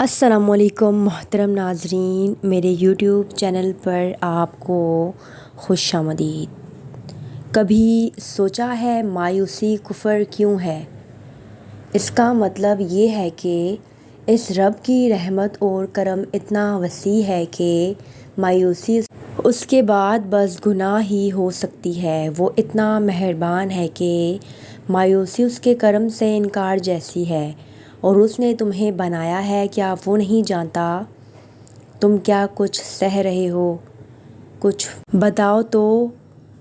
السلام علیکم محترم ناظرین، میرے یوٹیوب چینل پر آپ کو خوش آمدید۔ کبھی سوچا ہے مایوسی کفر کیوں ہے؟ اس کا مطلب یہ ہے کہ اس رب کی رحمت اور کرم اتنا وسیع ہے کہ مایوسی اس کے بعد بس گناہ ہی ہو سکتی ہے۔ وہ اتنا مہربان ہے کہ مایوسی اس کے کرم سے انکار جیسی ہے، اور اس نے تمہیں بنایا ہے۔ کیا وہ نہیں جانتا تم کیا کچھ سہ رہے ہو؟ کچھ بتاؤ تو،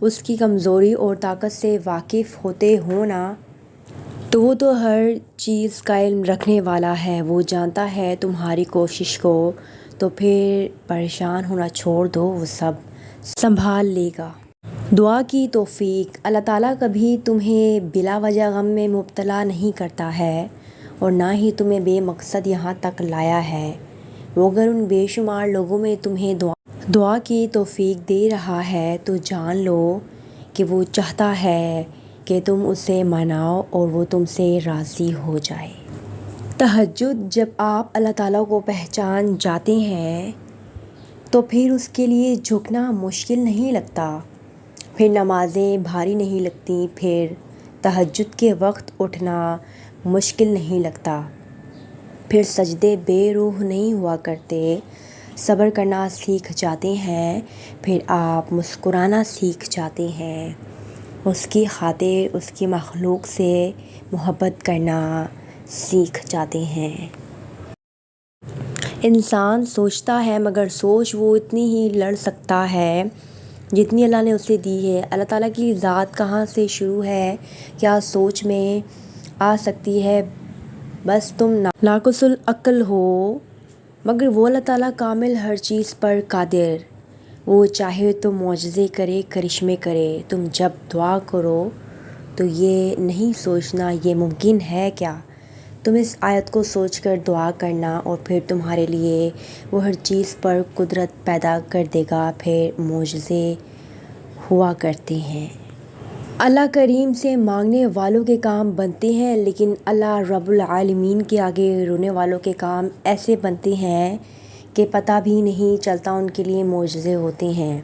اس کی کمزوری اور طاقت سے واقف ہوتے ہو نا؟ تو وہ تو ہر چیز کا علم رکھنے والا ہے، وہ جانتا ہے تمہاری کوشش کو، تو پھر پریشان ہونا چھوڑ دو، وہ سب سنبھال لے گا۔ دعا کی توفیق۔ اللہ تعالیٰ کبھی تمہیں بلا وجہ غم میں مبتلا نہیں کرتا ہے، اور نہ ہی تمہیں بے مقصد یہاں تک لایا ہے۔ وہ اگر ان بے شمار لوگوں میں تمہیں دعا کی توفیق دے رہا ہے تو جان لو کہ وہ چاہتا ہے کہ تم اسے مناؤ اور وہ تم سے راضی ہو جائے۔ تہجد۔ جب آپ اللہ تعالیٰ کو پہچان جاتے ہیں تو پھر اس کے لیے جھکنا مشکل نہیں لگتا، پھر نمازیں بھاری نہیں لگتیں، پھر تہجد کے وقت اٹھنا مشکل نہیں لگتا، پھر سجدے بے روح نہیں ہوا کرتے، صبر کرنا سیکھ جاتے ہیں، پھر آپ مسکرانا سیکھ جاتے ہیں، اس کی خاطر اس کی مخلوق سے محبت کرنا سیکھ جاتے ہیں۔ انسان سوچتا ہے مگر سوچ وہ اتنی ہی لڑ سکتا ہے جتنی اللہ نے اسے دی ہے۔ اللہ تعالیٰ کی ذات کہاں سے شروع ہے، کیا سوچ میں آ سکتی ہے؟ بس تم ناقص العقل ہو، مگر وہ اللہ تعالیٰ کامل، ہر چیز پر قادر۔ وہ چاہے تو معجزے کرے، کرشمے کرے۔ تم جب دعا کرو تو یہ نہیں سوچنا یہ ممکن ہے کیا؟ تم اس آیت کو سوچ کر دعا کرنا، اور پھر تمہارے لیے وہ ہر چیز پر قدرت پیدا کر دے گا۔ پھر معجزے ہوا کرتے ہیں۔ اللہ کریم سے مانگنے والوں کے کام بنتے ہیں، لیکن اللہ رب العالمین کے آگے رونے والوں کے کام ایسے بنتے ہیں کہ پتہ بھی نہیں چلتا ان کے لیے معجزے ہوتے ہیں۔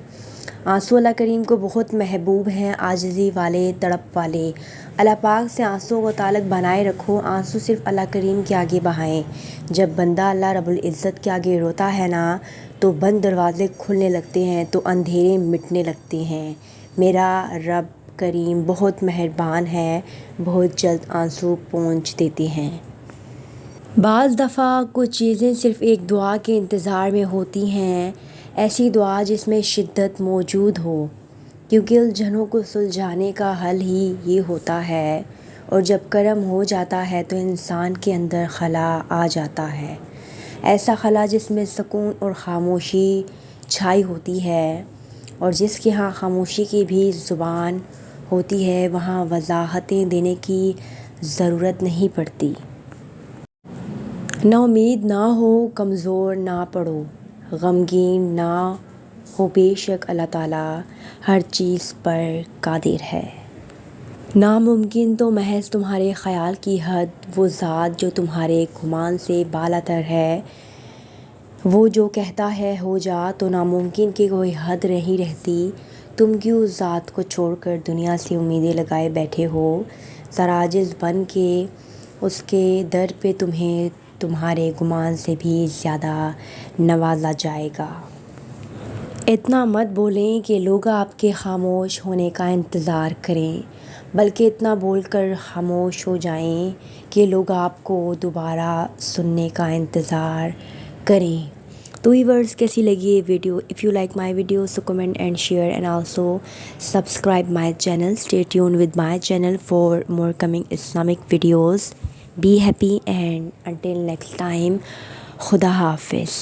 آنسو اللہ کریم کو بہت محبوب ہیں، عاجزی والے، تڑپ والے۔ اللہ پاک سے آنسو کو تعلق بنائے رکھو، آنسو صرف اللہ کریم کے آگے بہائیں۔ جب بندہ اللہ رب العزت کے آگے روتا ہے نا تو بند دروازے کھلنے لگتے ہیں، تو اندھیرے مٹنے لگتے ہیں۔ میرا رب کریم بہت مہربان ہے، بہت جلد آنسو پونچھ دیتے ہیں۔ بعض دفعہ کچھ چیزیں صرف ایک دعا کے انتظار میں ہوتی ہیں، ایسی دعا جس میں شدت موجود ہو، کیونکہ الجھنوں کو سلجھانے کا حل ہی یہ ہوتا ہے، اور جب کرم ہو جاتا ہے تو انسان کے اندر خلا آ جاتا ہے، ایسا خلا جس میں سکون اور خاموشی چھائی ہوتی ہے، اور جس کے ہاں خاموشی کی بھی زبان ہوتی ہے وہاں وضاحتیں دینے کی ضرورت نہیں پڑتی۔ نا امید نہ ہو، کمزور نہ پڑو، غمگین نہ ہو، بے شک اللہ تعالیٰ ہر چیز پر قادر ہے۔ ناممکن تو محض تمہارے خیال کی حد، وہ ذات جو تمہارے گمان سے بالاتر ہے، وہ جو کہتا ہے ہو جا تو ناممکن کی کوئی حد نہیں رہتی۔ تم کیوں اس ذات کو چھوڑ کر دنیا سے امیدیں لگائے بیٹھے ہو؟ ذرا عاجز بن کے اس کے در پہ تمہیں تمہارے گمان سے بھی زیادہ نوازا جائے گا۔ اتنا مت بولیں کہ لوگ آپ کے خاموش ہونے کا انتظار کریں، بلکہ اتنا بول کر خاموش ہو جائیں کہ لوگ آپ کو دوبارہ سننے کا انتظار کریں۔ تو ویورز، کیسی لگی یہ video? If you like my video, so comment and share, and also subscribe my channel. Stay tuned with my channel for more coming Islamic videos. Be happy and until next time, Khuda Hafiz.